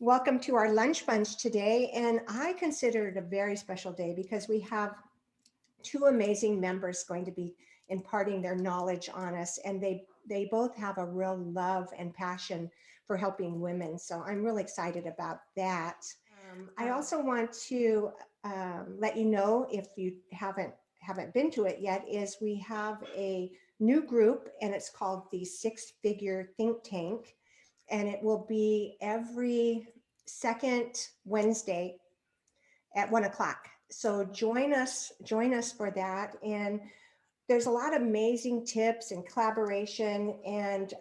Welcome to our lunch bunch today. And I consider it a very special day because we have two amazing members going to be imparting their knowledge on us. And they both have a real love and passion for helping women. So I'm really excited about that. I also want to let you know, if you haven't been to it yet, is we have a new group and it's called the Six Figure Think Tank. And it will be every second Wednesday at 1 o'clock. So join us for that. And there's a lot of amazing tips and collaboration, and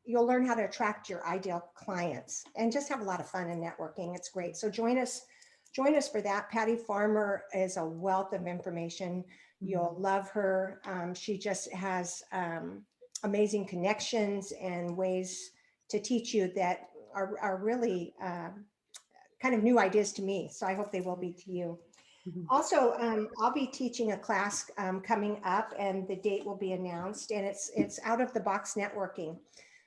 you'll learn how to attract your ideal clients and just have a lot of fun and networking. It's great. So join us for that. Patty Farmer is a wealth of information. You'll love her. She just has amazing connections and ways to teach you that are really kind of new ideas to me. So I hope they will be to you. Also, I'll be teaching a class coming up, and the date will be announced, and it's out of the box networking.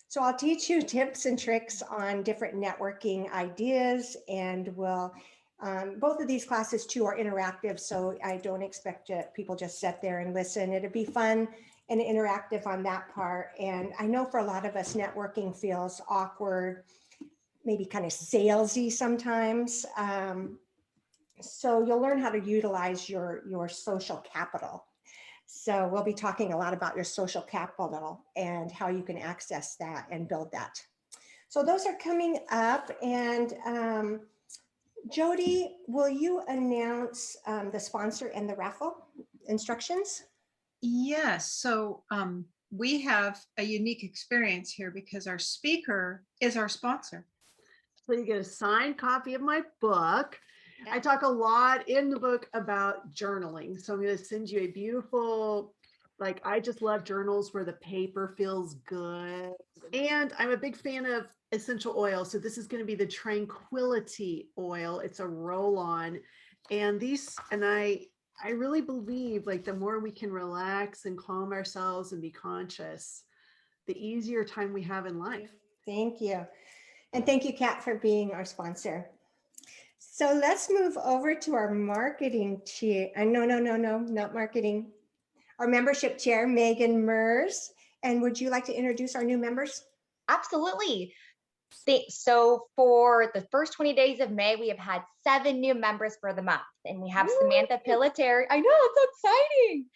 So I'll teach you tips and tricks on different networking ideas, and both of these classes too are interactive. So I don't expect people just sit there and listen. It'll be fun and interactive on that part. And I know for a lot of us, networking feels awkward, maybe kind of salesy sometimes. So you'll learn how to utilize your social capital. So we'll be talking a lot about your social capital and how you can access that and build that. So those are coming up. And Jody, will you announce the sponsor and the raffle instructions? Yes. So we have a unique experience here because our speaker is our sponsor. So you get a signed copy of my book. I talk a lot in the book about journaling. So I'm going to send you a beautiful, I just love journals where the paper feels good. And I'm a big fan of essential oil. So this is going to be the Tranquility oil. It's a roll-on. And I really believe the more we can relax and calm ourselves and be conscious, the easier time we have in life. Thank you. And thank you, Kat, for being our sponsor. So let's move over to our marketing chair. No, not marketing. Our membership chair, Megan Mers. And would you like to introduce our new members? Absolutely. So for the first 20 days of May, we have had 7 new members for the month. And we have Samantha Pillateri. I know, it's so exciting.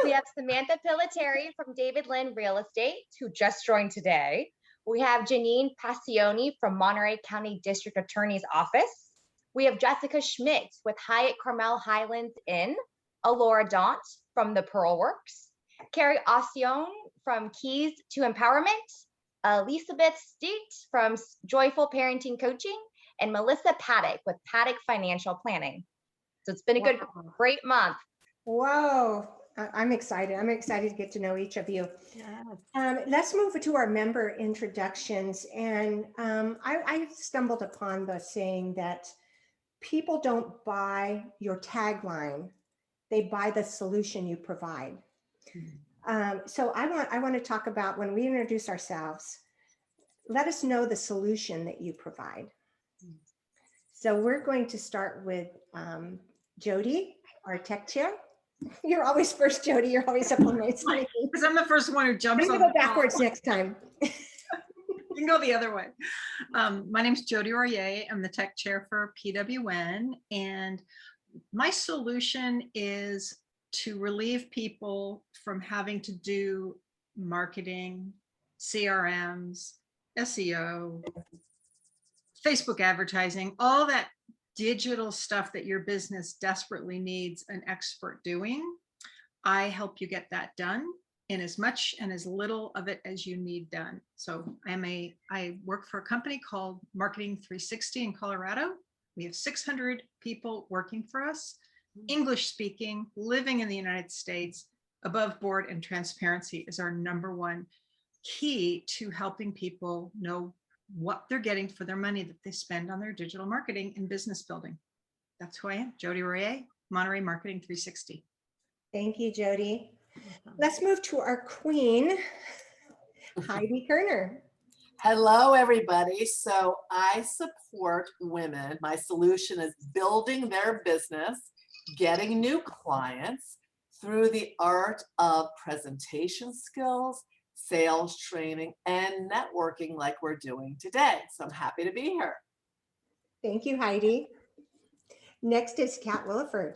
We have Samantha Pillateri from David Lynn Real Estate, who just joined today. We have Janine Passioni from Monterey County District Attorney's Office. We have Jessica Schmitz with Hyatt Carmel Highlands Inn, Alora Daunt from the Pearl Works, Carrie Ossion from Keys to Empowerment, Elizabeth Steet from Joyful Parenting Coaching, and Melissa Paddock with Paddock Financial Planning. So it's been a great month. Wow. I'm excited. I'm excited to get to know each of you. Yes. Let's move to our member introductions. And I stumbled upon the saying that people don't buy your tagline, they buy the solution you provide. So I want to talk about, when we introduce ourselves, let us know the solution that you provide. So we're going to start with Jody, our tech chair. You're always first, Jody. You're always up on my screen. Because I'm the first one who jumps on. I'm going to go backwards next time. You can go the other way. My name's Jody Royer. I'm the tech chair for PWN. And my solution is to relieve people from having to do marketing, CRMs, SEO, Facebook advertising, all that digital stuff that your business desperately needs an expert doing. I help you get that done in as much and as little of it as you need done. So I work for a company called Marketing 360 in Colorado. We have 600 people working for us, English speaking, living in the United States. Above board and transparency is our #1 key to helping people know what they're getting for their money that they spend on their digital marketing and business building. That's who I am, Jody Royer, Monterey Marketing 360. Thank you, Jody. Let's move to our queen, Heidi Kerner. Hello, everybody. So I support women. My solution is building their business, getting new clients through the art of presentation skills, sales training, and networking like we're doing today. So I'm happy to be here. Thank you, Heidi. Next is Kat Williford.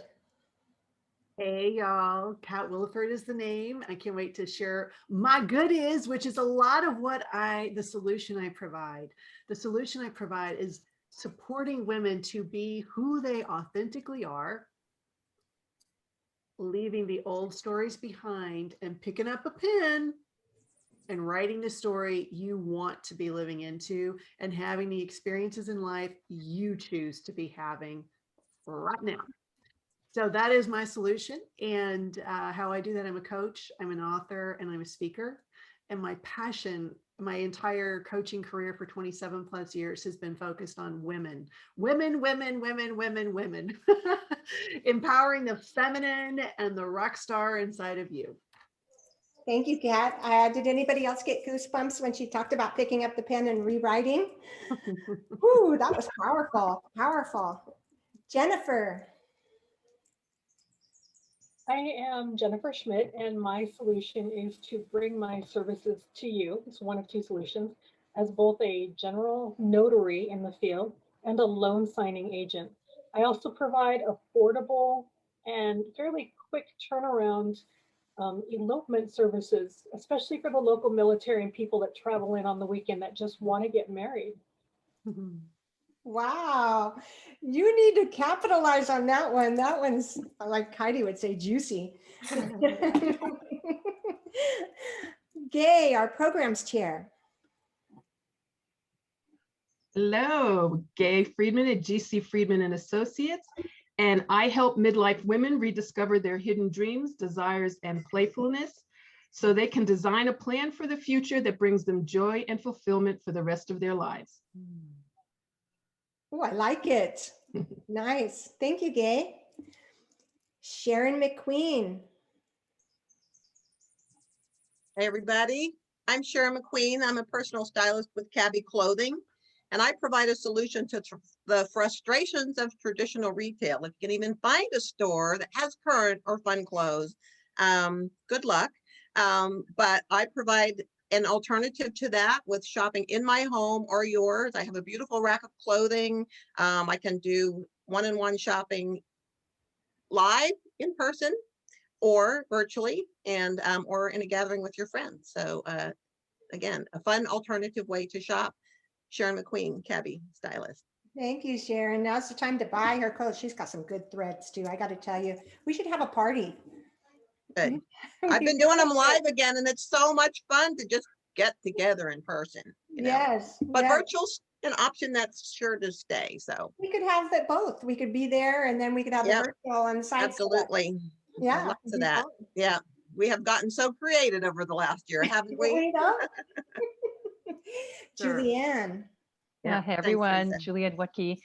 Hey y'all, Kat Williford is the name. I can't wait to share my goodies, which is a lot of what the solution I provide. The solution I provide is supporting women to be who they authentically are, leaving the old stories behind and picking up a pen and writing the story you want to be living into and having the experiences in life you choose to be having right now. So that is my solution. And how I do that, I'm a coach, I'm an author, and I'm a speaker. And my passion, my entire coaching career for 27 plus years has been focused on women, empowering the feminine and the rock star inside of you. Thank you, Kat. Did anybody else get goosebumps when she talked about picking up the pen and rewriting? Ooh, that was powerful, powerful. Jennifer. I am Jennifer Schmidt, and my solution is to bring my services to you. It's one of two solutions, as both a general notary in the field and a loan signing agent. I also provide affordable and fairly quick turnaround elopement services, especially for the local military and people that travel in on the weekend that just want to get married. Wow, you need to capitalize on that one. That one's, like Heidi would say, juicy. Gay, our programs chair. Hello, Gay Friedman at GC Friedman and Associates, and I help midlife women rediscover their hidden dreams, desires, and playfulness so they can design a plan for the future that brings them joy and fulfillment for the rest of their lives. Oh, I like it. Nice. Thank you, Gay. Sharon McQueen. Hey everybody, I'm Sharon McQueen. I'm a personal stylist with Cabby Clothing, and I provide a solution to the frustrations of traditional retail. If you can even find a store that has current or fun clothes, good luck. But I provide an alternative to that with shopping in my home or yours. I have a beautiful rack of clothing. I can do one-on-one shopping live in person or virtually, and or in a gathering with your friends. So again, a fun alternative way to shop. Sharon McQueen, Cabby Stylist. Thank you, Sharon. Now's the time to buy her clothes. She's got some good threads too. I got to tell you, we should have a party. Good. I've been doing them live again, and it's so much fun to just get together in person. You know? Yes. But yes. virtual's an option that's sure to stay. So we could have it both. We could be there and then we could have the virtual on the side. Absolutely. Yeah. Lots of that. Fun. Yeah. We have gotten so creative over the last year, haven't we? Julianne. Yeah, hey everyone, Julianne Wutke,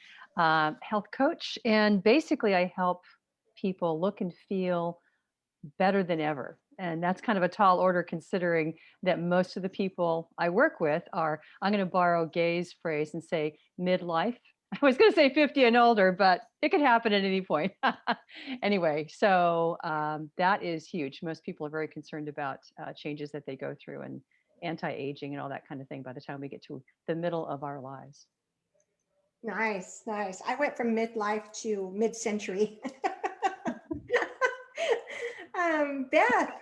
health coach. And basically I help people look and feel better than ever. And that's kind of a tall order considering that most of the people I work with are, I'm going to borrow Gay's phrase and say midlife. I was going to say 50 and older, but it could happen at any point. Anyway, so that is huge. Most people are very concerned about changes that they go through and anti-aging and all that kind of thing by the time we get to the middle of our lives. Nice, nice. I went from midlife to mid-century. Beth,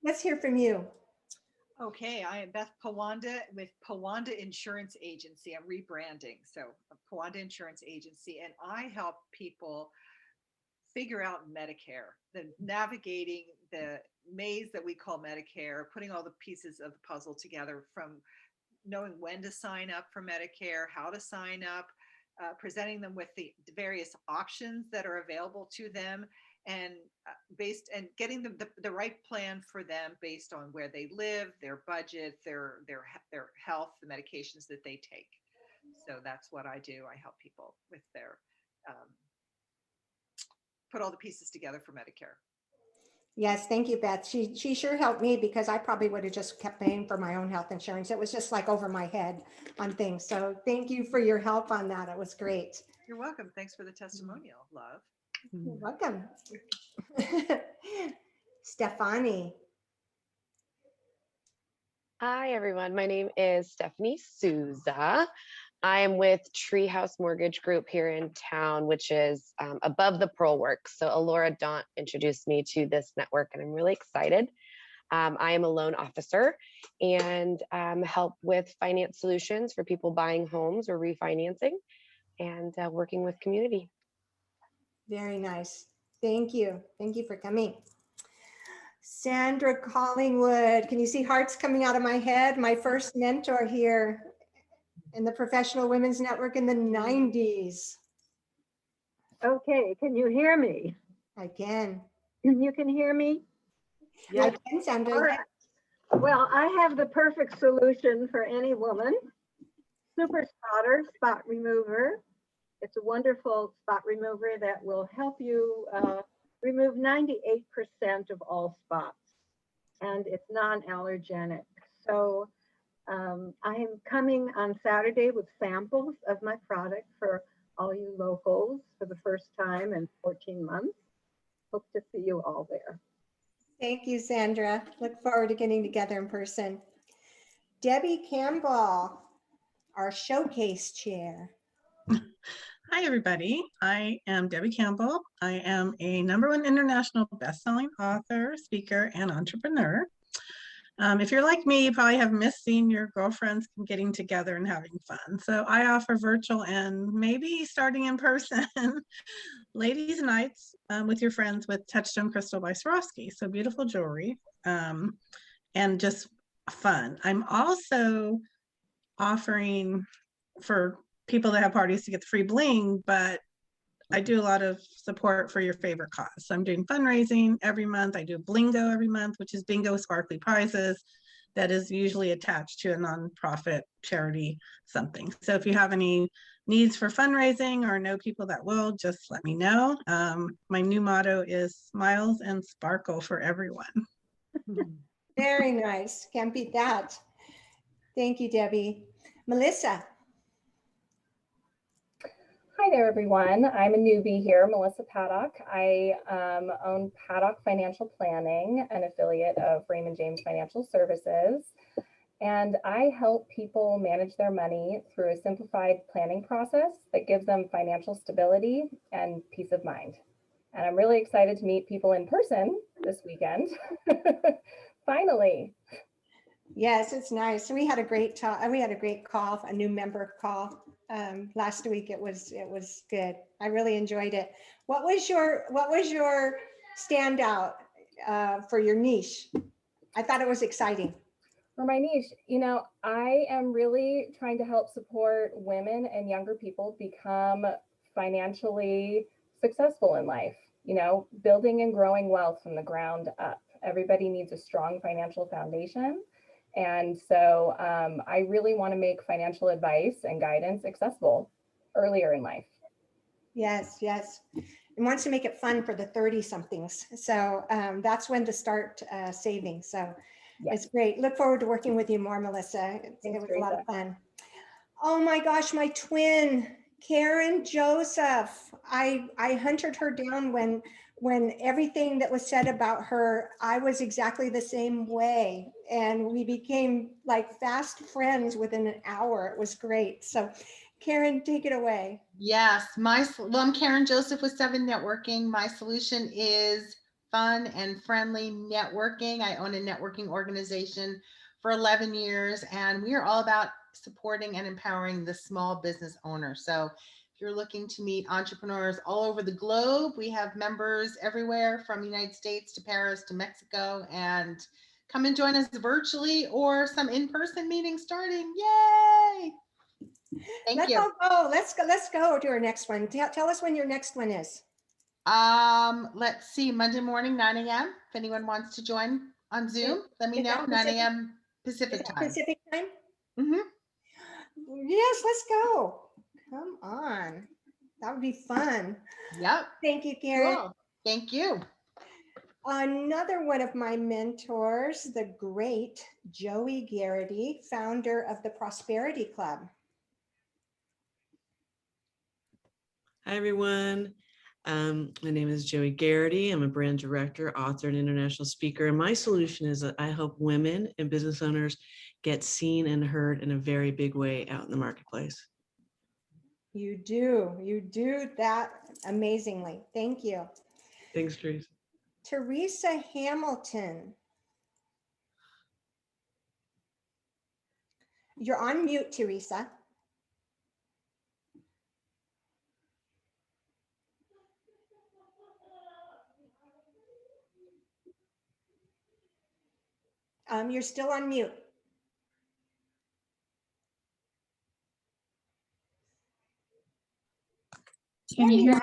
let's hear from you. Okay, I am Beth Pawanda with Pawanda Insurance Agency. I'm rebranding, so Pawanda Insurance Agency, and I help people figure out Medicare, navigating the maze that we call Medicare, putting all the pieces of the puzzle together, from knowing when to sign up for Medicare, how to sign up, presenting them with the various options that are available to them, and getting them the right plan for them based on where they live, their budget, their health, the medications that they take. So that's what I do. I help people with their put all the pieces together for Medicare. Yes, thank you, Beth. She sure helped me because I probably would have just kept paying for my own health insurance. It was just like over my head on things. So thank you for your help on that. It was great. You're welcome. Thanks for the testimonial, love. You're welcome. Stefani. Hi, everyone. My name is Stephanie Souza. I am with Treehouse Mortgage Group here in town, which is above the Pearl Works. So Alora Daunt introduced me to this network, and I'm really excited. I am a loan officer and help with finance solutions for people buying homes or refinancing and working with community. Very nice. Thank you. Thank you for coming. Sandra Collingwood. Can you see hearts coming out of my head? My first mentor here in the Professional Women's Network in the 90s. Okay, can you hear me? I can. You can hear me? I can, Sandra. All right. Well, I have the perfect solution for any woman. Super Spotter Spot Remover. It's a wonderful spot remover that will help you remove 98% of all spots, and it's non-allergenic. So I am coming on Saturday with samples of my product for all you locals for the first time in 14 months. Hope to see you all there. Thank you, Sandra. Look forward to getting together in person. Debbie Campbell, our showcase chair. Hi, everybody. I am Debbie Campbell. I am a #1 international best-selling author, speaker, and entrepreneur. If you're like me, you probably have missed seeing your girlfriends getting together and having fun. So I offer virtual and maybe starting in person ladies' nights with your friends with Touchstone Crystal by Swarovski. So beautiful jewelry and just fun. I'm also offering for people that have parties to get the free bling, but I do a lot of support for your favorite cause. So I'm doing fundraising every month. I do Blingo every month, which is bingo with sparkly prizes that is usually attached to a nonprofit charity something. So if you have any needs for fundraising or know people that will, just let me know. My new motto is smiles and sparkle for everyone. Very nice. Can't beat that. Thank you, Debbie. Melissa. Hi there, everyone. I'm a newbie here, Melissa Paddock. I own Paddock Financial Planning, an affiliate of Raymond James Financial Services. And I help people manage their money through a simplified planning process that gives them financial stability and peace of mind. And I'm really excited to meet people in person this weekend. Finally. Yes, it's nice. We had a great talk. We had a great call, a new member call last week. It was good. I really enjoyed it. What was your standout for your niche? I thought it was exciting. For my niche, I am really trying to help support women and younger people become financially successful in life, building and growing wealth from the ground up. Everybody needs a strong financial foundation. And so I really want to make financial advice and guidance accessible earlier in life. Yes, yes. And wants to make it fun for the 30-somethings. So that's when to start saving. So yes. It's great. Look forward to working with you more, Melissa. It was a lot of fun. Oh my gosh, my twin, Karen Joseph. I hunted her down when everything that was said about her, I was exactly the same way. And we became like fast friends within an hour. It was great. So Karen, take it away. Yes, I'm Karen Joseph with 7 Networking. My solution is fun and friendly networking. I own a networking organization for 11 years, and we are all about supporting and empowering the small business owner. So if you're looking to meet entrepreneurs all over the globe, we have members everywhere from the United States to Paris to Mexico, and come and join us virtually or some in-person meetings starting. Yay! Thank you. Let's go to our next one. Tell us when your next one is. Let's see, Monday morning, 9 a.m. If anyone wants to join on Zoom, let me know. 9 a.m. Pacific time. Pacific time? Mm-hmm. Yes, let's go. Come on. That would be fun. Yep. Thank you, Karen. Cool. Thank you. Another one of my mentors, the great Joey Garrity, founder of the Prosperity Club. Hi, everyone. My name is Joey Garrity. I'm a brand director, author, and international speaker. And my solution is that I help women and business owners get seen and heard in a very big way out in the marketplace. You do that amazingly. Thank you. Thanks, Teresa. Teresa Hamilton. You're on mute, Teresa. You're still on mute. Can you hear?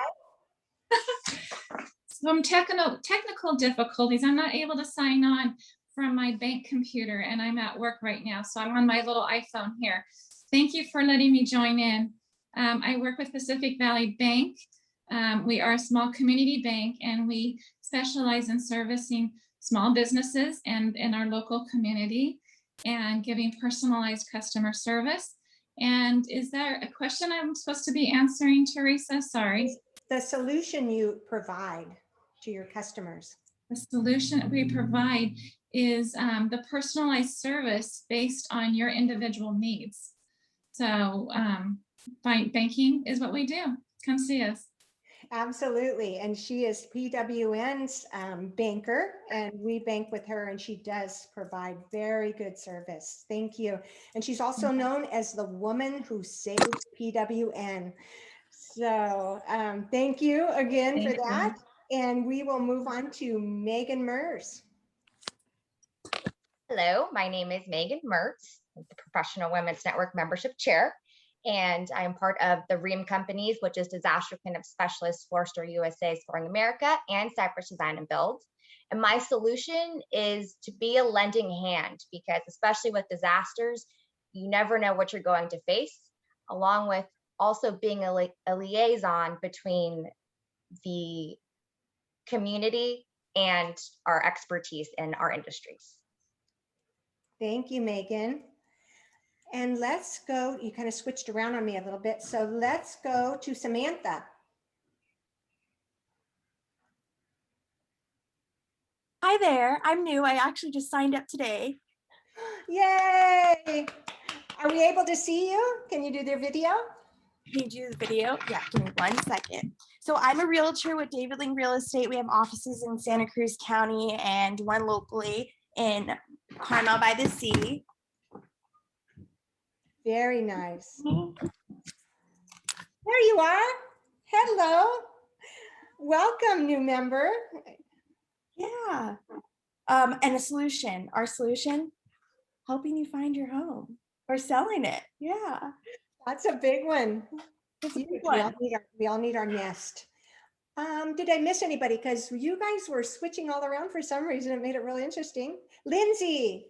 Some technical difficulties. I'm not able to sign on from my bank computer, and I'm at work right now, so I'm on my little iPhone here. Thank you for letting me join in. I work with Pacific Valley Bank. We are a small community bank, and we specialize in servicing small businesses and in our local community and giving personalized customer service. And is there a question I'm supposed to be answering, Teresa? Sorry. The solution you provide to your customers. The solution that we provide is the personalized service based on your individual needs. So banking is what we do. Come see us. Absolutely. And she is PWN's banker, and we bank with her, and she does provide very good service. Thank you. And she's also known as the woman who saved PWN. So thank you again for that. And we will move on to Megan Merz. Hello, my name is Megan Mertz, the Professional Women's Network Membership Chair, and I'm part of the REAM companies, which is Disaster Cleanup Specialist, Floor Store USA, Exploring America, and Cypress Design and Build. And my solution is to be a lending hand, because especially with disasters, you never know what you're going to face, along with also being a liaison between the community and our expertise in our industries. Thank you, Megan. And let's go, you kind of switched around on me a little bit. So let's go to Samantha. Hi there, I'm new. I actually just signed up today. Yay! Are we able to see you? Can you do their video? Can you do the video? Yeah, give me 1 second. So I'm a realtor with David Ling Real Estate. We have offices in Santa Cruz County and one locally in Carmel by the Sea. Very nice. There you are. Hello. Welcome, new member. Yeah. And a solution. Our solution, helping you find your home or selling it. Yeah. That's a big one. That's a big one. We all need our nest. Did I miss anybody? Because you guys were switching all around for some reason. It made it really interesting. Lindsay.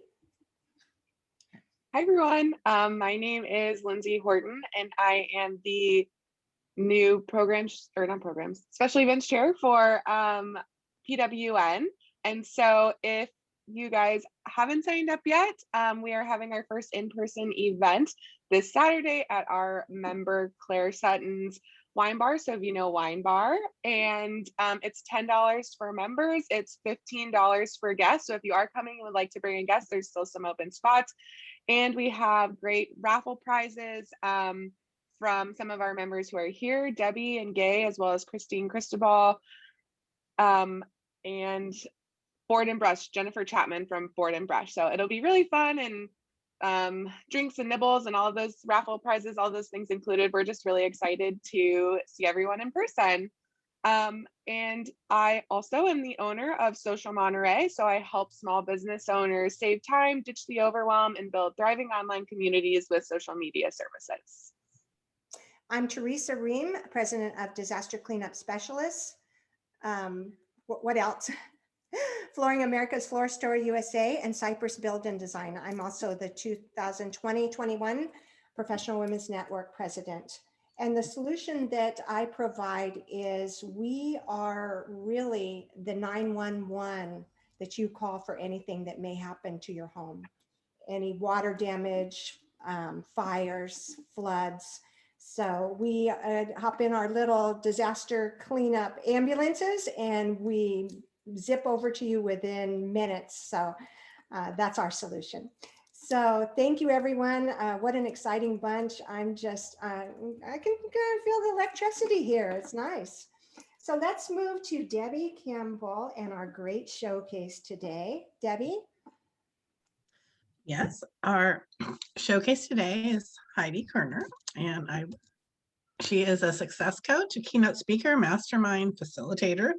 Hi, everyone. My name is Lindsay Horton, and I am the new special events chair for PWN. And so if you guys haven't signed up yet, we are having our first in-person event this Saturday at our member Claire Sutton's wine bar. So if you know wine bar, and it's $10 for members, it's $15 for guests. So if you are coming and would like to bring a guest, there's still some open spots. And we have great raffle prizes from some of our members who are here, Debbie and Gay, as well as Christine Cristobal, and Ford and Brush, Jennifer Chapman from Ford and Brush. So it'll be really fun, and drinks and nibbles and all of those raffle prizes, all those things included. We're just really excited to see everyone in person. And I also am the owner of Social Monterey. So I help small business owners save time, ditch the overwhelm, and build thriving online communities with social media services. I'm Teresa Ream, president of Disaster Cleanup Specialists. What else? Flooring America's Floor Store USA and Cypress Build and Design. I'm also the 2020-21 Professional Women's Network president. And the solution that I provide is we are really the 911 that you call for anything that may happen to your home. Any water damage, fires, floods. So we hop in our little disaster cleanup ambulances and we zip over to you within minutes. So that's our solution. So thank you, everyone. What an exciting bunch. I'm just, I can feel the electricity here. It's nice. So let's move to Debbie Campbell and our great showcase today. Debbie? Yes, our showcase today is Heidi Kerner, and she is a success coach, a keynote speaker, mastermind facilitator.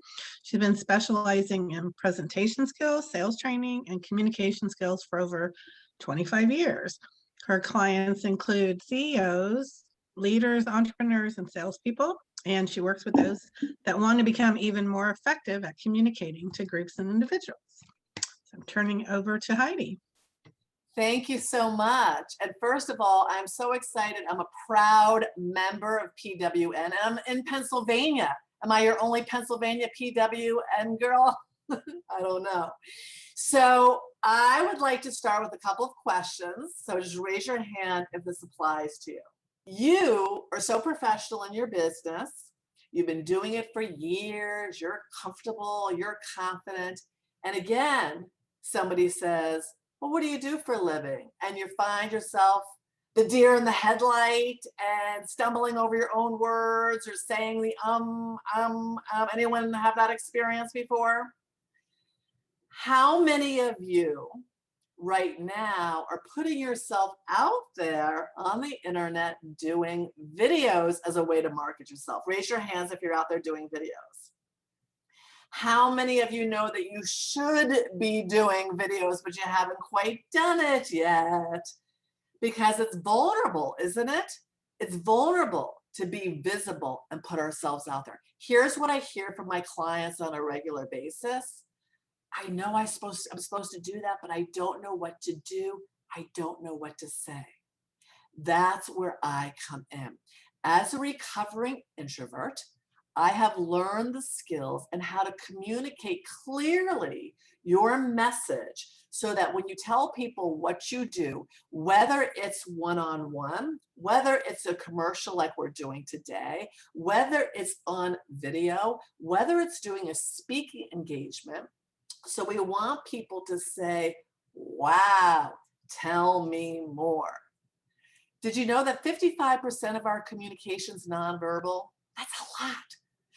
She's been specializing in presentation skills, sales training, and communication skills for over 25 years. Her clients include CEOs, leaders, entrepreneurs, and salespeople, and she works with those that want to become even more effective at communicating to groups and individuals. So I'm turning over to Heidi. Thank you so much. And first of all, I'm so excited. I'm a proud member of PWN and I'm in Pennsylvania. Am I your only Pennsylvania PWN girl? I don't know. So I would like to start with a couple of questions. So just raise your hand if this applies to you. You are so professional in your business. You've been doing it for years. You're comfortable, you're confident. And again, somebody says, well, what do you do for a living? And you find yourself the deer in the headlight and stumbling over your own words or saying the anyone have that experience before? How many of you right now are putting yourself out there on the internet doing videos as a way to market yourself? Raise your hands if you're out there doing videos. How many of you know that you should be doing videos, but you haven't quite done it yet? Because it's vulnerable, isn't it? It's vulnerable to be visible and put ourselves out there. Here's what I hear from my clients on a regular basis. I know I'm supposed to do that, but I don't know what to do. I don't know what to say. That's where I come in. As a recovering introvert, I have learned the skills and how to communicate clearly your message so that when you tell people what you do, whether it's one-on-one, whether it's a commercial like we're doing today, whether it's on video, whether it's doing a speaking engagement. So we want people to say, wow, tell me more. Did you know that 55% of our communication is nonverbal? That's a lot.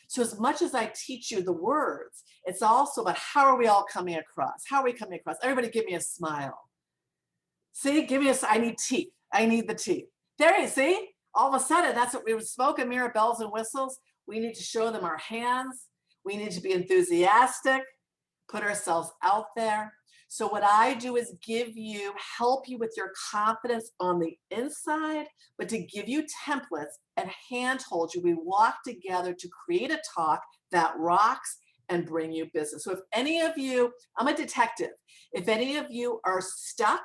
So as much as I teach you the words, it's also about how are we all coming across? How are we coming across? Everybody give me a smile. See, give me a, I need teeth. I need the teeth. There you see, all of a sudden, that's what we would smoke and mirror, bells and whistles. We need to show them our hands. We need to be enthusiastic, put ourselves out there. So what I do is help you with your confidence on the inside, but to give you templates and handhold you. We walk together to create a talk that rocks and bring you business. So if any of you, I'm a detective, if any of you are stuck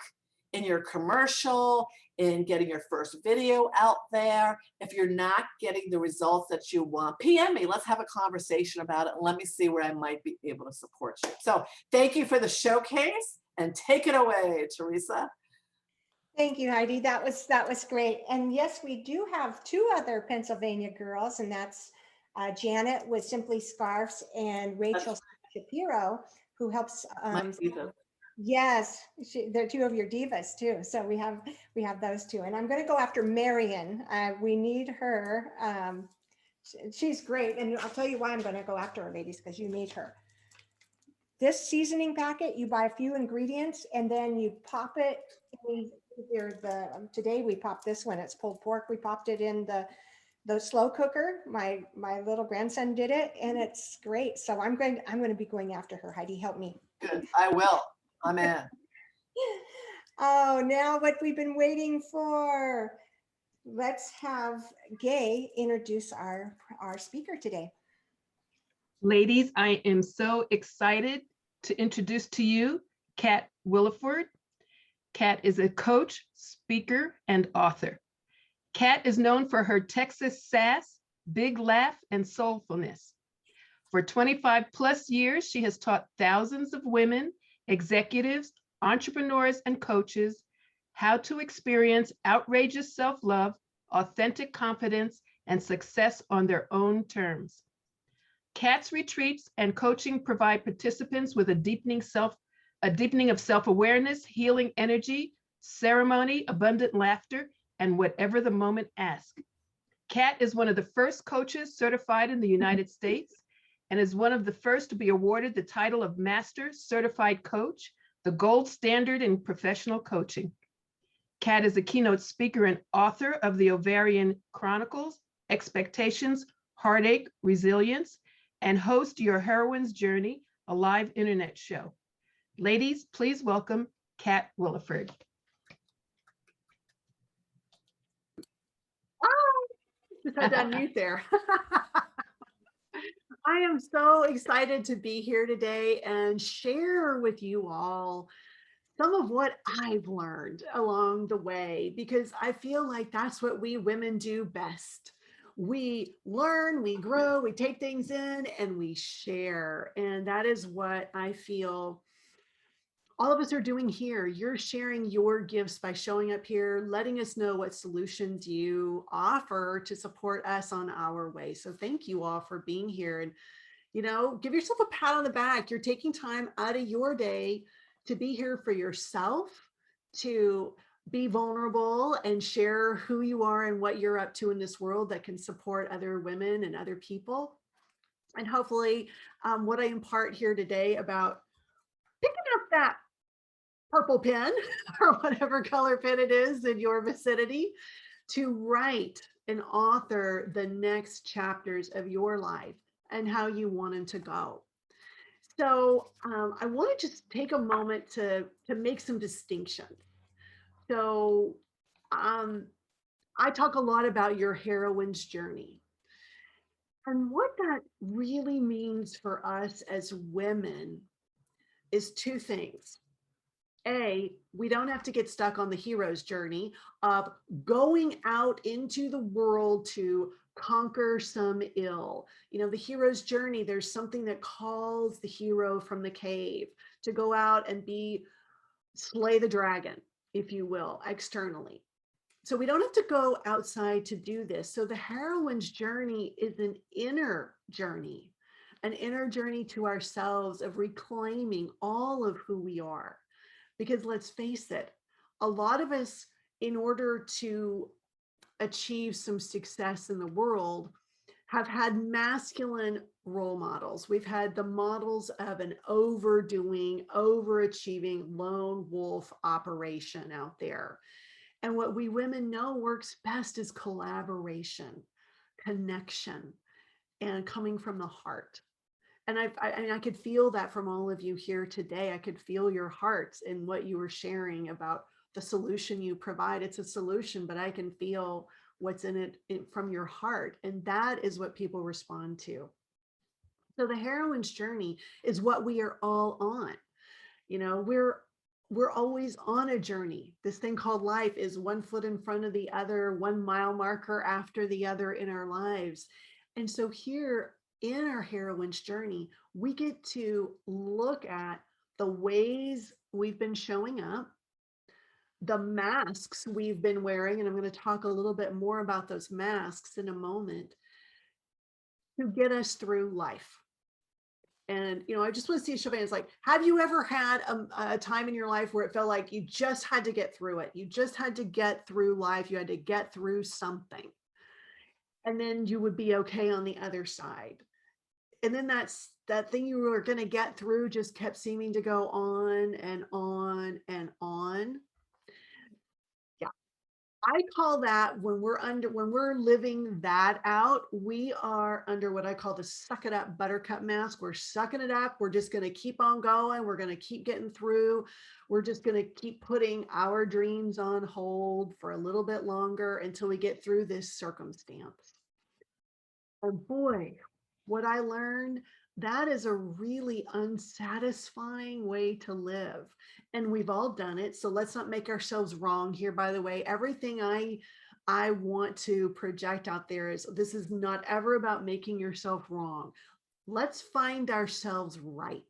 in your commercial, in getting your first video out there, if you're not getting the results that you want, PM me, let's have a conversation about it and let me see where I might be able to support you. So thank you for the showcase and take it away, Teresa. Thank you, Heidi. That was great. And yes, we do have two other Pennsylvania girls, and that's Janet with Simply Scarves and Rachel Shapiro, who helps. Yes, they're two of your divas too. So we have those two, and I'm going to go after Marion. We need her. She's great, and I'll tell you why I'm going to go after her, ladies, because you need her. This seasoning packet, you buy a few ingredients, and then you pop it. Today we popped this one. It's pulled pork. We popped it in the slow cooker. My little grandson did it, and it's great. So I'm going to be going after her. Heidi, help me. Good. I will. I'm in. Oh, now what we've been waiting for. Let's have Gay introduce our speaker today. Ladies, I am so excited to introduce to you Kat Williford. Kat is a coach, speaker, and author. Kat is known for her Texas sass, big laugh, and soulfulness. For 25 plus years, she has taught thousands of women, executives, entrepreneurs, and coaches how to experience outrageous self-love, authentic confidence, and success on their own terms. Kat's retreats and coaching provide participants with a deepening of self-awareness, healing energy, ceremony, abundant laughter, and whatever the moment asks. Kat is one of the first coaches certified in the United States and is one of the first to be awarded the title of Master Certified Coach, the gold standard in professional coaching. Kat is a keynote speaker and author of the Ovarian Chronicles, Expectations, Heartache, Resilience, and host Your Heroine's Journey, a live internet show. Ladies, please welcome Kat Williford. Just had to unmute there. I am so excited to be here today and share with you all some of what I've learned along the way, because I feel like that's what we women do best. We learn, we grow, we take things in, and we share. And that is what I feel all of us are doing here. You're sharing your gifts by showing up here, letting us know what solutions you offer to support us on our way. So thank you all for being here. And, you know, give yourself a pat on the back. You're taking time out of your day to be here for yourself, to be vulnerable and share who you are and what you're up to in this world that can support other women and other people. And hopefully what I impart here today about picking up that purple pen or whatever color pen it is in your vicinity to write and author the next chapters of your life and how you want them to go. So I want to just take a moment to make some distinctions. So I talk a lot about your heroine's journey. And what that really means for us as women is two things. A, we don't have to get stuck on the hero's journey of going out into the world to conquer some ill. You know, the hero's journey, there's something that calls the hero from the cave to go out and slay the dragon, if you will, externally. So we don't have to go outside to do this. So the heroine's journey is an inner journey to ourselves of reclaiming all of who we are. Because let's face it, a lot of us, in order to achieve some success in the world, have had masculine role models. We've had the models of an overdoing, overachieving lone wolf operation out there. And what we women know works best is collaboration, connection, and coming from the heart. And I could feel that from all of you here today. I could feel your hearts in what you were sharing about the solution you provide. It's a solution, but I can feel what's in it from your heart. And that is what people respond to. So the heroine's journey is what we are all on. You know, we're always on a journey. This thing called life is one foot in front of the other, 1 mile marker after the other in our lives. And so here, in our heroine's journey, we get to look at the ways we've been showing up, the masks we've been wearing, and I'm going to talk a little bit more about those masks in a moment, to get us through life. And, you know, I just want to see a show of hands, like, have you ever had a time in your life where it felt like you just had to get through it? You just had to get through life. You had to get through something. And then you would be okay on the other side. And then that thing you were going to get through just kept seeming to go on and on and on. Yeah. I call that when we're living that out, we are under what I call the suck it up buttercup mask. We're sucking it up. We're just going to keep on going. We're going to keep getting through. We're just going to keep putting our dreams on hold for a little bit longer until we get through this circumstance. And boy, what I learned, that is a really unsatisfying way to live. And we've all done it. So let's not make ourselves wrong here. By the way, everything I I want to project out there is this is not ever about making yourself wrong. Let's find ourselves right.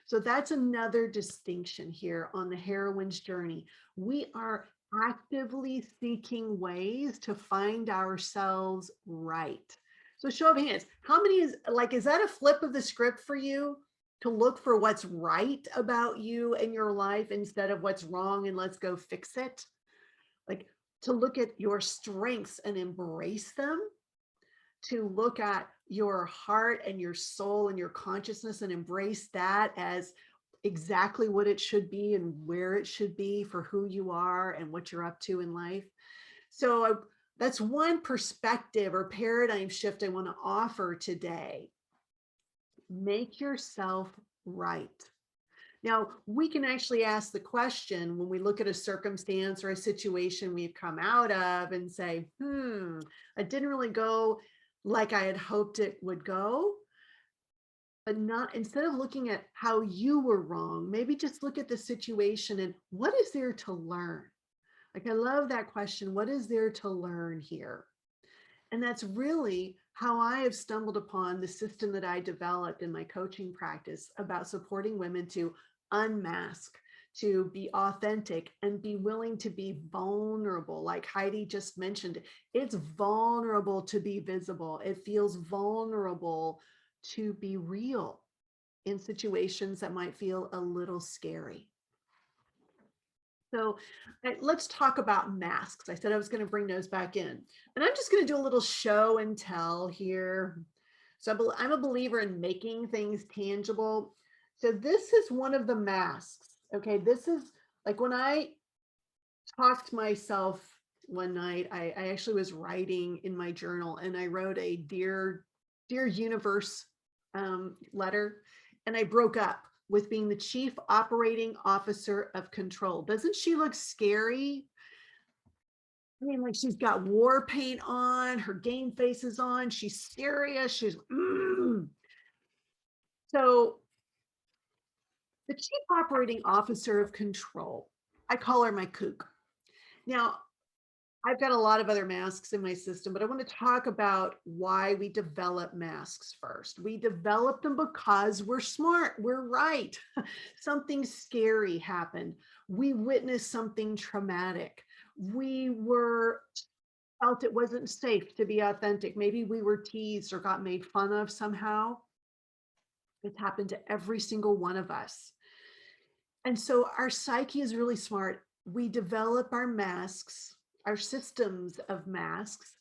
So that's another distinction here on the heroine's journey. We are actively seeking ways to find ourselves right. So show of hands, how many is that a flip of the script for you to look for what's right about you and your life instead of what's wrong and let's go fix it? Like to look at your strengths and embrace them, to look at your heart and your soul and your consciousness and embrace that as exactly what it should be and where it should be for who you are and what you're up to in life. So that's one perspective or paradigm shift I want to offer today. Make yourself right. Now, we can actually ask the question when we look at a circumstance or a situation we've come out of and say, it didn't really go like I had hoped it would go. But not, instead of looking at how you were wrong, maybe just look at the situation and what is there to learn? Like, I love that question. What is there to learn here? And that's really how I have stumbled upon the system that I developed in my coaching practice about supporting women to unmask, to be authentic and be willing to be vulnerable. Like Heidi just mentioned, it's vulnerable to be visible. It feels vulnerable to be real in situations that might feel a little scary. So let's talk about masks. I said I was going to bring those back in, and I'm just going to do a little show and tell here. So I'm a believer in making things tangible. So this is one of the masks. Okay, this is like when I talked myself one night, I actually was writing in my journal and I wrote a dear universe letter, and I broke up with being the chief operating officer of control. Doesn't she look scary? I mean, like she's got war paint on, her game face is on, she's serious, she's So the chief operating officer of control, I call her my kook. Now, I've got a lot of other masks in my system, but I want to talk about why we develop masks first. We develop them because we're smart, we're right. Something scary happened. We witnessed something traumatic. We felt it wasn't safe to be authentic. Maybe we were teased or got made fun of somehow. It's happened to every single one of us. And so our psyche is really smart. We develop our masks, our systems of masks,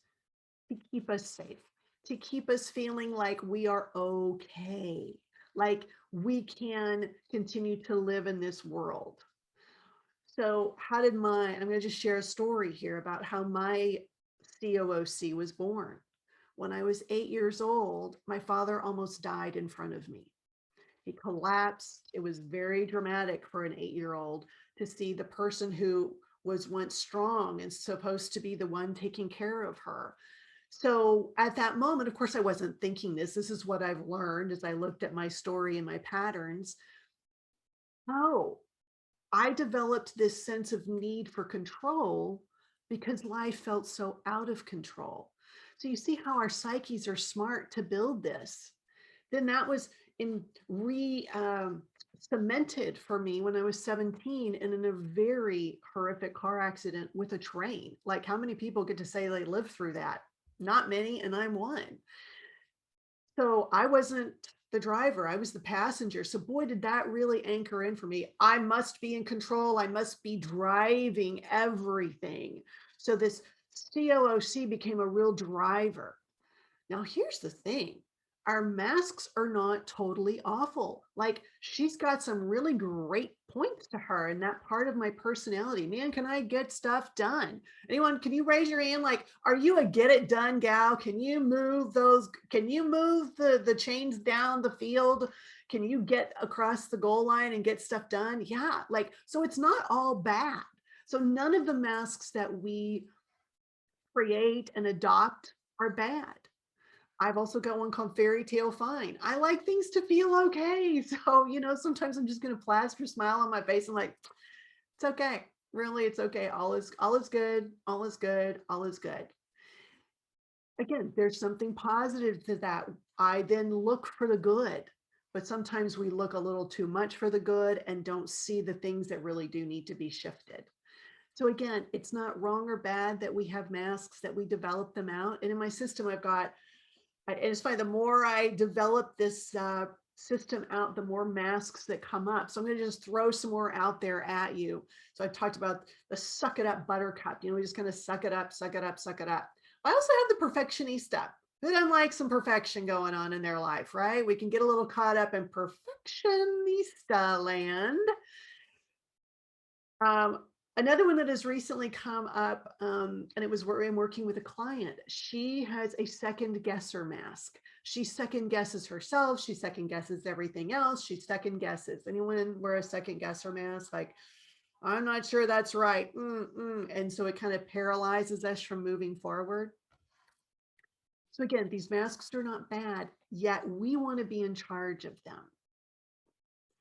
to keep us safe, to keep us feeling like we are okay, like we can continue to live in this world. So I'm going to just share a story here about how my COOC was born. When I was 8 years old, my father almost died in front of me. He collapsed. It was very dramatic for an 8-year-old to see the person who was once strong and supposed to be the one taking care of her. So at that moment, of course, I wasn't thinking this. This is what I've learned as I looked at my story and my patterns. Oh, I developed this sense of need for control because life felt so out of control. So you see how our psyches are smart to build this. Then that was cemented for me when I was 17 and in a very horrific car accident with a train. Like, how many people get to say they lived through that? Not many, and I'm one. So I wasn't the driver, I was the passenger. So boy, did that really anchor in for me. I must be in control. I must be driving everything. So this COOC became a real driver. Now, here's the thing. Our masks are not totally awful. Like, she's got some really great points to her in that part of my personality. Man, can I get stuff done? Anyone, can you raise your hand? Like, are you a get it done gal? Can you move the chains down the field? Can you get across the goal line and get stuff done? Yeah, like, so it's not all bad. So none of the masks that we create and adopt are bad. I've also got one called Fairy Tale Fine. I like things to feel okay. So, sometimes I'm just going to plaster a smile on my face and like, it's okay. Really, it's okay. All is good. All is good. All is good. Again, there's something positive to that. I then look for the good, but sometimes we look a little too much for the good and don't see the things that really do need to be shifted. So again, it's not wrong or bad that we have masks, that we develop them out. And in my system, I've got, and it's funny, the more I develop this system out, the more masks that come up. So I'm going to just throw some more out there at you. So I talked about the suck it up buttercup. We just kind of suck it up, suck it up, suck it up. I also have the perfectionista. Who doesn't like some perfection going on in their life, right? We can get a little caught up in perfectionista land. Another one that has recently come up, and it was where I'm working with a client. She has a second guesser mask. She second guesses herself. She second guesses everything else. She second guesses. Anyone wear a second guesser mask? Like, I'm not sure that's right. And so it kind of paralyzes us from moving forward. So again, these masks are not bad, yet we want to be in charge of them.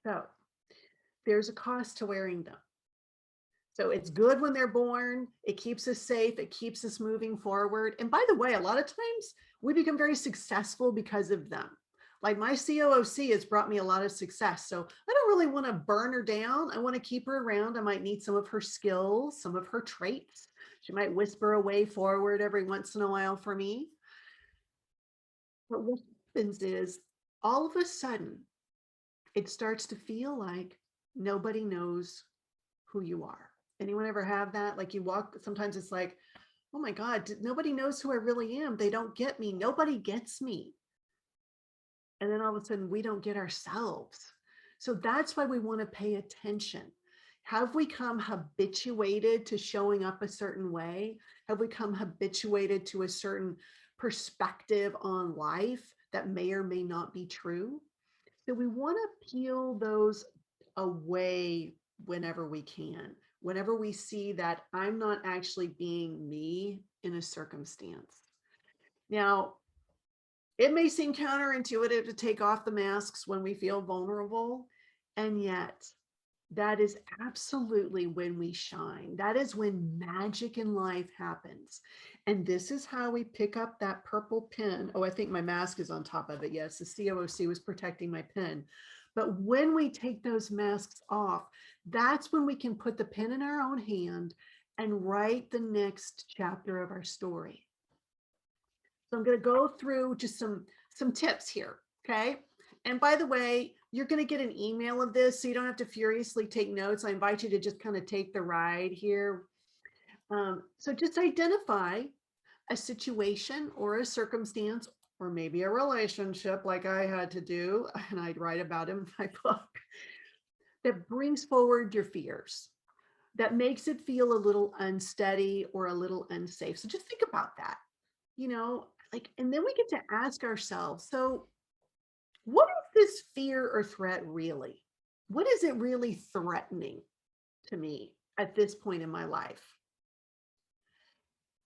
So there's a cost to wearing them. So it's good when they're born. It keeps us safe. It keeps us moving forward. And by the way, a lot of times we become very successful because of them. Like my COOC has brought me a lot of success. So I don't really want to burn her down. I want to keep her around. I might need some of her skills, some of her traits. She might whisper a way forward every once in a while for me. But what happens is all of a sudden, it starts to feel like nobody knows who you are. Anyone ever have that? Like you walk, sometimes it's like, oh my God, nobody knows who I really am. They don't get me. Nobody gets me. And then all of a sudden we don't get ourselves. So that's why we want to pay attention. Have we come habituated to showing up a certain way? Have we come habituated to a certain perspective on life that may or may not be true? So we want to peel those away whenever we can, whenever we see that I'm not actually being me in a circumstance. Now, it may seem counterintuitive to take off the masks when we feel vulnerable, and yet that is absolutely when we shine. That is when magic in life happens. And this is how we pick up that purple pin. Oh, I think my mask is on top of it. Yes, the COOC was protecting my pin. But when we take those masks off, that's when we can put the pen in our own hand and write the next chapter of our story. So I'm going to go through just some tips here, okay? And by the way, you're going to get an email of this, so you don't have to furiously take notes. I invite you to just kind of take the ride here. So just identify a situation or a circumstance, or maybe a relationship like I had to do, and I'd write about it in my book, that brings forward your fears, that makes it feel a little unsteady or a little unsafe. So just think about that, and then we get to ask ourselves, so what is this fear or threat really? What is it really threatening to me at this point in my life?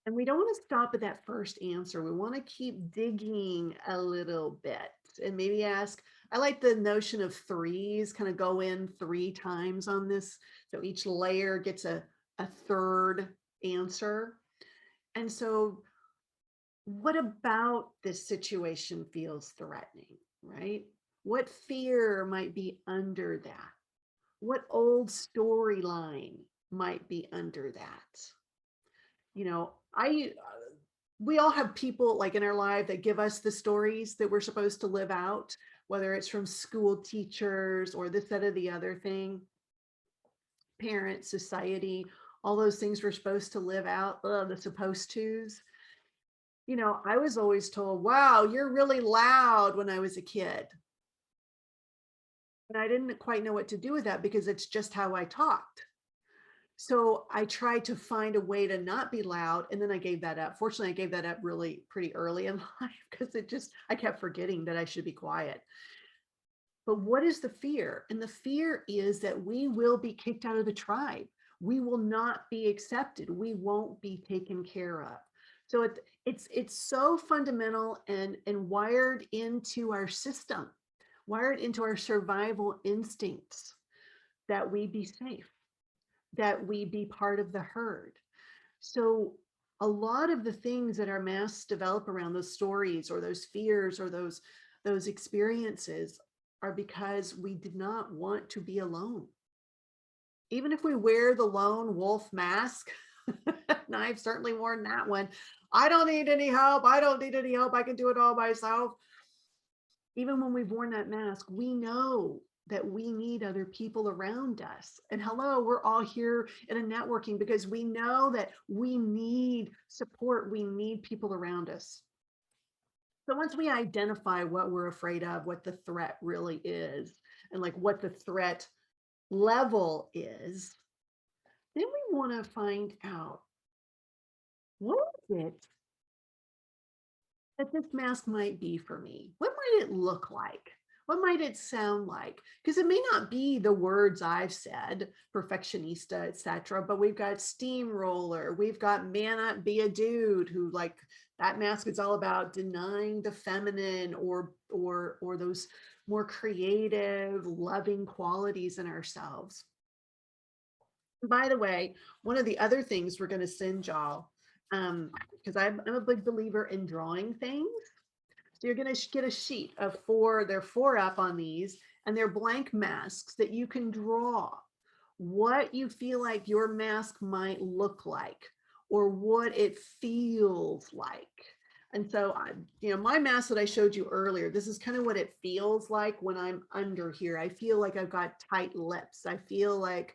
And we don't want to stop at that first answer. We want to keep digging a little bit and maybe ask, I like the notion of threes, kind of go in 3 times on this. So each layer gets a third answer. And so what about this situation feels threatening, right? What fear might be under that? What old storyline might be under that? We all have people like in our life that give us the stories that we're supposed to live out, whether it's from school teachers or this, that, or the other thing, parents, society, all those things we're supposed to live out, the supposed tos. I was always told, wow, you're really loud when I was a kid. And I didn't quite know what to do with that because it's just how I talked. So I tried to find a way to not be loud, and then I gave that up. Fortunately, I gave that up really pretty early in life because I kept forgetting that I should be quiet. But what is the fear? And the fear is that we will be kicked out of the tribe. We will not be accepted. We won't be taken care of. So it's so fundamental and wired into our system, wired into our survival instincts that we be safe, that we be part of the herd. So a lot of the things that our masks develop around those stories or those fears or those experiences are because we did not want to be alone. Even if we wear the lone wolf mask, and I've certainly worn that one. I don't need any help. I don't need any help. I can do it all myself. Even when we've worn that mask, we know that we need other people around us. And hello, we're all here in a networking because we know that we need support. We need people around us. So once we identify what we're afraid of, what the threat really is, and like what the threat level is, then we want to find out, what is it that this mask might be for me? What might it look like? What might it sound like? Because it may not be the words I've said, perfectionista, etc. But we've got steamroller, we've got man up, be a dude, who like that mask is all about denying the feminine or those more creative, loving qualities in ourselves. By the way, one of the other things we're going to send y'all, because I'm a big believer in drawing things. So you're going to get a sheet of 4, there are 4 up on these, and they're blank masks that you can draw what you feel like your mask might look like or what it feels like. And so, my mask that I showed you earlier, this is kind of what it feels like when I'm under here. I feel like I've got tight lips. I feel like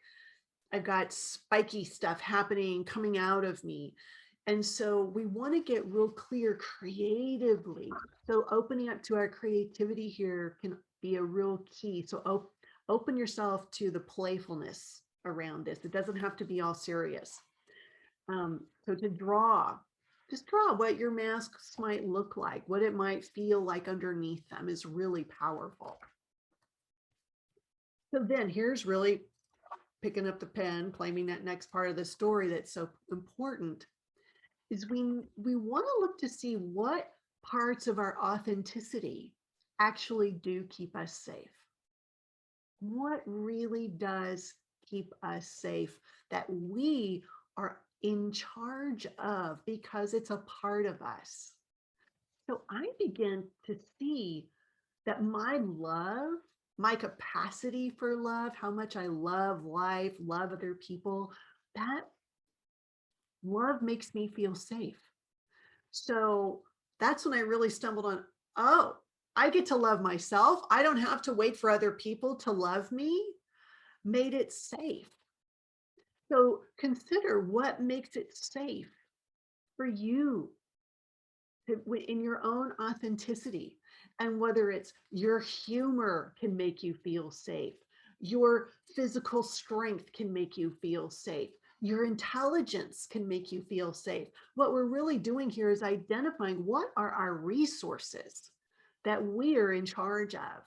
I've got spiky stuff happening, coming out of me. And so we want to get real clear creatively. So opening up to our creativity here can be a real key. So open yourself to the playfulness around this. It doesn't have to be all serious. So to draw, just draw what your masks might look like, what it might feel like underneath them is really powerful. So then here's really picking up the pen, claiming that next part of the story that's so important, is we want to look to see what parts of our authenticity actually do keep us safe. What really does keep us safe that we are in charge of because it's a part of us. So I begin to see that my love, my capacity for love, how much I love life, love other people, that love makes me feel safe. So that's when I really stumbled on, oh, I get to love myself. I don't have to wait for other people to love me. Made it safe. So consider what makes it safe for you in your own authenticity, and whether it's your humor can make you feel safe, your physical strength can make you feel safe, your intelligence can make you feel safe. What we're really doing here is identifying what are our resources that we are in charge of.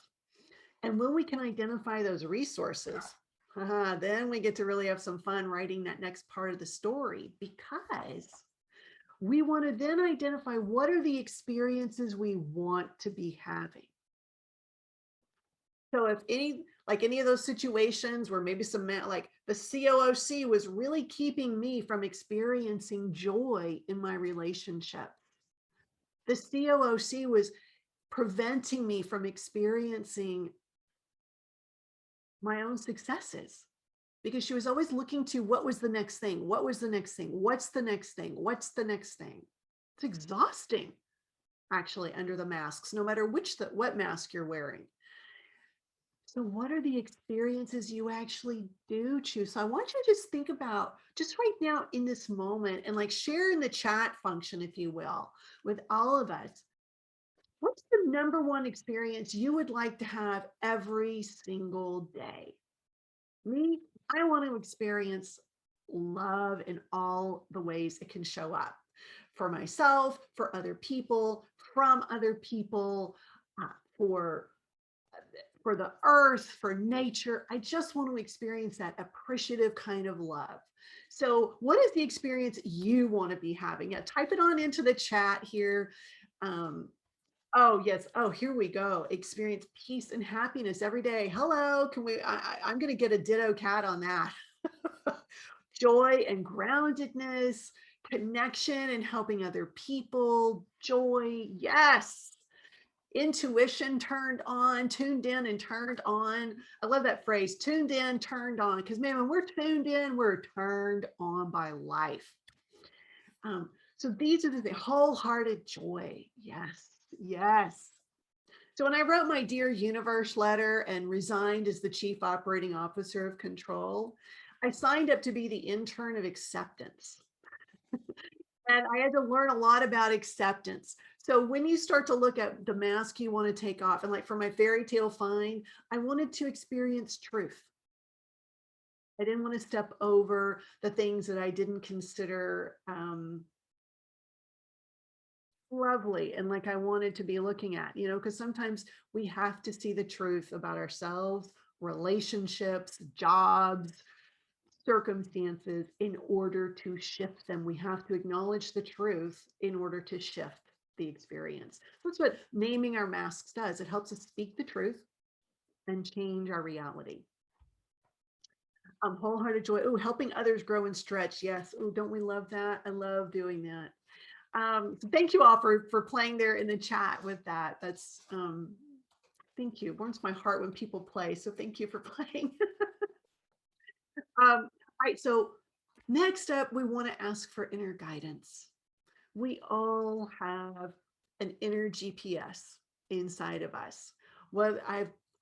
And when we can identify those resources, then we get to really have some fun writing that next part of the story, because we want to then identify what are the experiences we want to be having. So if any of those situations where maybe like the COOC was really keeping me from experiencing joy in my relationship, the COOC was preventing me from experiencing my own successes, because she was always looking to what was the next thing? What was the next thing? What's the next thing? What's the next thing? It's exhausting, actually, under the masks, no matter what mask you're wearing. So what are the experiences you actually do choose? So I want you to just think about, just right now in this moment, and like share in the chat function, if you will, with all of us. What's the #1 experience you would like to have every single day? Me, I want to experience love in all the ways it can show up for myself, for other people, from other people, for the earth, for nature. I just want to experience that appreciative kind of love. So what is the experience you want to be having? Yeah, type it on into the chat here. Oh, yes. Oh, here we go. Experience peace and happiness every day. Hello. Can we, I'm going to get a ditto cat on that. joy and groundedness, connection and helping other people, joy, yes. Intuition turned on, tuned in and turned on. I love that phrase, tuned in, turned on, because man, when we're tuned in, we're turned on by life. So these are the wholehearted joy. Yes, yes. So when I wrote my Dear Universe letter and resigned as the Chief Operating Officer of Control, I signed up to be the intern of acceptance. And I had to learn a lot about acceptance. So when you start to look at the mask you want to take off, and like for my fairy tale find, I wanted to experience truth. I didn't want to step over the things that I didn't consider lovely and like I wanted to be looking at, you know, because sometimes we have to see the truth about ourselves, relationships, jobs, circumstances in order to shift them. We have to acknowledge the truth in order to shift the experience. That's what naming our masks does. It helps us speak the truth and change our reality. Wholehearted joy. Oh, helping others grow and stretch. Yes. Oh, don't we love that? I love doing that. So thank you all for playing there in the chat with that. That's thank you. It warms my heart when people play. So thank you for playing. All right, so next up, we want to ask for inner guidance. We all have an inner GPS inside of us. Well,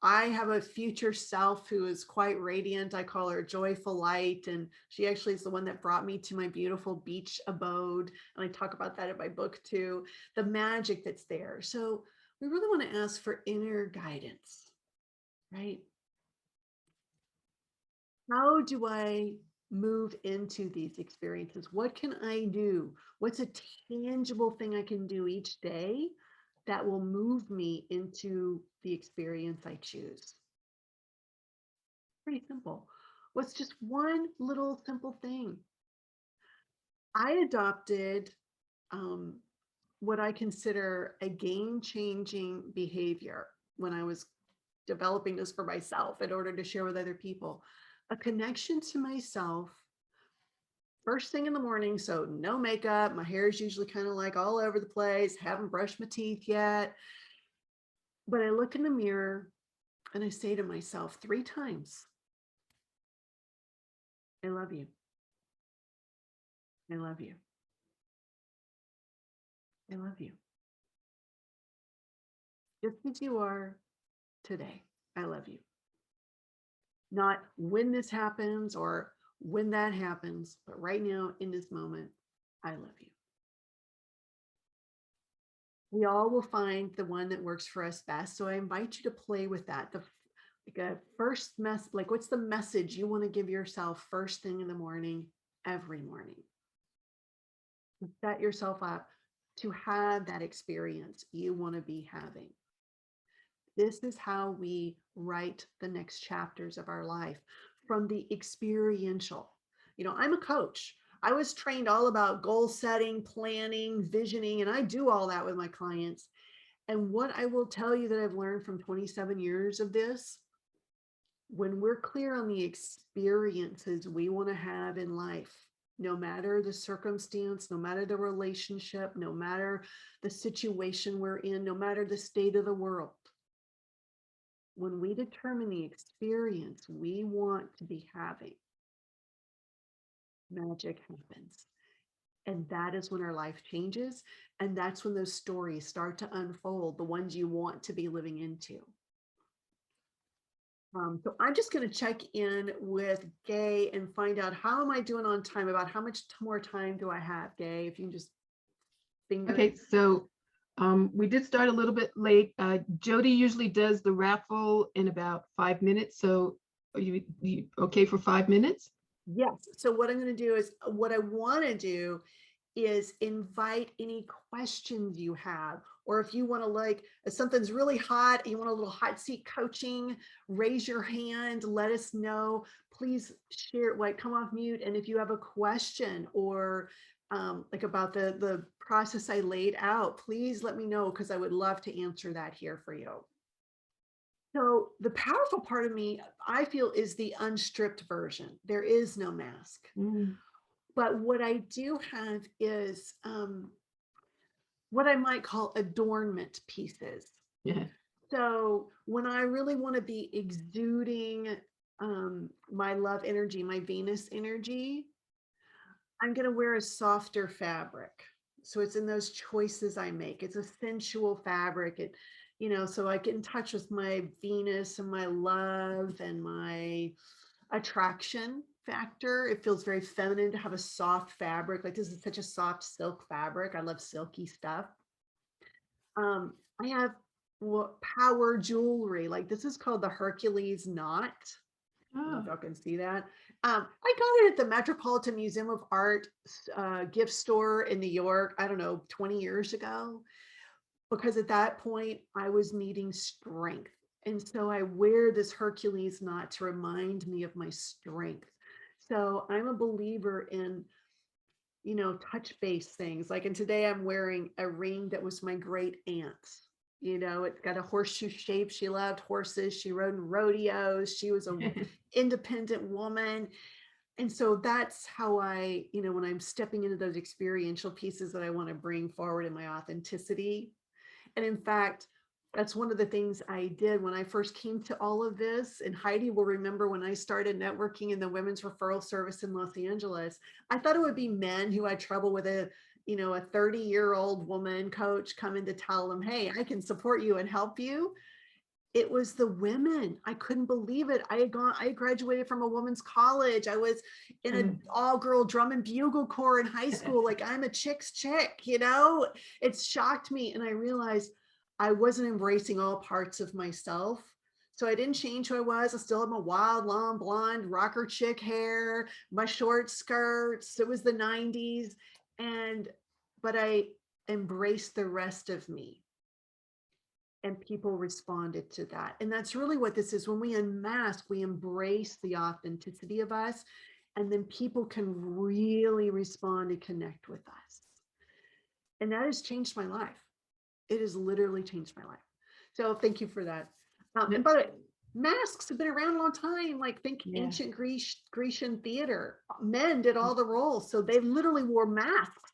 I have a future self who is quite radiant. I call her Joyful Light, and she actually is the one that brought me to my beautiful beach abode. And I talk about that in my book too, the magic that's there. So we really want to ask for inner guidance, right? How do I move into these experiences? What can I do? What's a tangible thing I can do each day that will move me into the experience I choose? Pretty simple. What's just one little simple thing? I adopted what I consider a game-changing behavior when I was developing this for myself in order to share with other people. A connection to myself first thing in the morning. So no makeup. My hair is usually kind of like all over the place. Haven't brushed my teeth yet. But I look in the mirror and I say to myself 3 times, I love you. I love you. I love you. Just as you are today. I love you. Not when this happens or when that happens, but right now in this moment, I love you. We all will find the one that works for us best. So I invite you to play with that. First like what's the message you want to give yourself first thing in the morning, every morning? Set yourself up to have that experience you want to be having. This is how we write the next chapters of our life from the experiential. You know, I'm a coach. I was trained all about goal setting, planning, visioning, and I do all that with my clients. And what I will tell you that I've learned from 27 years of this, when we're clear on the experiences we want to have in life, no matter the circumstance, no matter the relationship, no matter the situation we're in, no matter the state of the world, when we determine the experience we want to be having, magic happens. And that is when our life changes. And that's when those stories start to unfold, the ones you want to be living into. So I'm just going to check in with Gay and find out how am I doing on time? About how much more time do I have, Gay? If you can just finger. Okay, so we did start a little bit late. Jody usually does the raffle in about 5 minutes. So are you okay for 5 minutes? Yes. So what I'm going to do is what I want to do is invite any questions you have, or if you want to, like, if something's really hot, you want a little hot seat coaching, raise your hand, let us know. Please share, like, come off mute. And if you have a question or like about the process I laid out, please let me know, because I would love to answer that here for you. So the powerful part of me, I feel, is the unstripped version. There is no mask. But what I do have is what I might call adornment pieces. Yeah. So when I really want to be exuding my love energy, my Venus energy, I'm going to wear a softer fabric. So it's in those choices I make. It's a sensual fabric. It, so I get in touch with my Venus and my love and my attraction factor. It feels very feminine to have a soft fabric. Like, this is such a soft silk fabric. I love silky stuff. I have power jewelry. Like, this is called the Hercules knot. I don't know if y'all can see that. I got it at the Metropolitan Museum of Art gift store in New York, I don't know, 20 years ago, because at that point I was needing strength. And so I wear this Hercules knot to remind me of my strength. So I'm a believer in, touch base things. Like, and today I'm wearing a ring that was my great aunt's. It's got a horseshoe shape. She loved horses. She rode in rodeos. She was an independent woman. And so that's how I, when I'm stepping into those experiential pieces that I want to bring forward in my authenticity. And in fact, that's one of the things I did when I first came to all of this. And Heidi will remember when I started networking in the women's referral service in Los Angeles, I thought it would be men who had trouble with a 30-year-old woman coach coming to tell them, hey, I can support you and help you. It was the women. I couldn't believe it. I graduated from a women's college. I was in an all-girl drum and bugle corps in high school. Like, I'm a chick's chick, it shocked me. And I realized I wasn't embracing all parts of myself. So I didn't change who I was. I still have my wild, long, blonde, rocker chick hair, my short skirts. It was the 90s. But I embraced the rest of me. And people responded to that. And that's really what this is. When we unmask, we embrace the authenticity of us, and then people can really respond and connect with us. And that has changed my life. It has literally changed my life. So thank you for that. But masks have been around a long time. Like, think ancient Grecian theater. Men did all the roles. So they literally wore masks.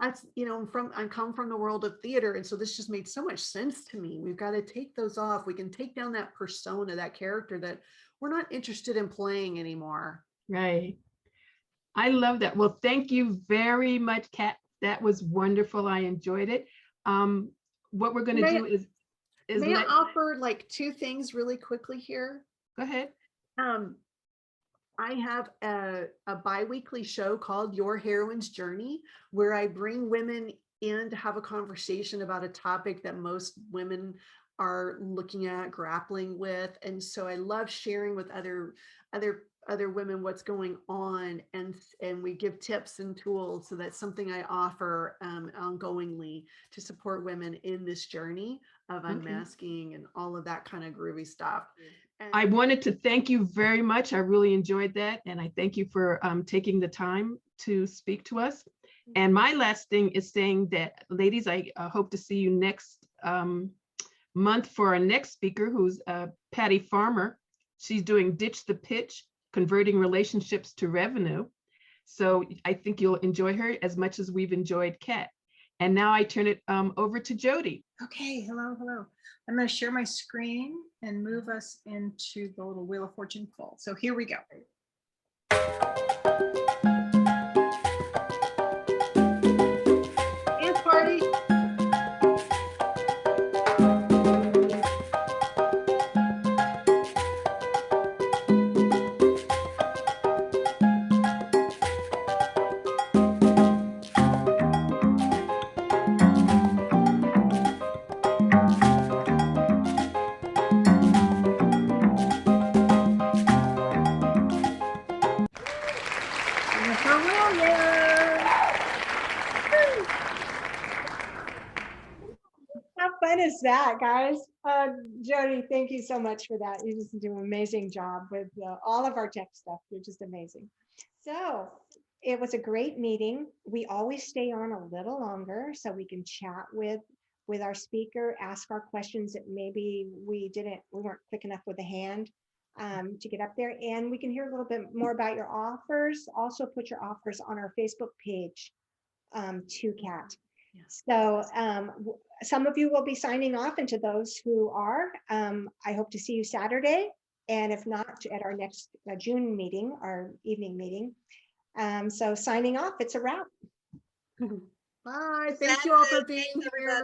That's, I come from the world of theater. And so this just made so much sense to me. We've got to take those off. We can take down that persona, that character that we're not interested in playing anymore. Right. I love that. Well, thank you very much, Kat. That was wonderful. I enjoyed it. What we're going to do is may I offer like two things really quickly here? Go ahead. I have a bi-weekly show called Your Heroine's Journey, where I bring women in to have a conversation about a topic that most women are looking at, grappling with. And so I love sharing with other women what's going on, and we give tips and tools. So that's something I offer ongoingly to support women in this journey of unmasking and all of that kind of groovy stuff. I wanted to thank you very much. I really enjoyed that. And I thank you for taking the time to speak to us. And my last thing is saying that, ladies, I hope to see you next month for our next speaker, who's Patty Farmer. She's doing Ditch the Pitch, Converting Relationships to Revenue. So I think you'll enjoy her as much as we've enjoyed Kat. And now I turn it over to Jody. Okay, hello. I'm going to share my screen and move us into the little Wheel of Fortune poll. So here we go. Dance party. How fun is that, guys? Jody, thank you so much for that. You just do an amazing job with all of our tech stuff. You're just amazing. So it was a great meeting. We always stay on a little longer so we can chat with with our speaker, ask our questions that maybe we weren't quick enough with the hand to get up there. And we can hear a little bit more about your offers. Also put your offers on our Facebook page too, Kat. So some of you will be signing off, and to those who are, I hope to see you Saturday. And if not, at our next June meeting, our evening meeting. So signing off, it's a wrap. Bye. Thank you all for being here.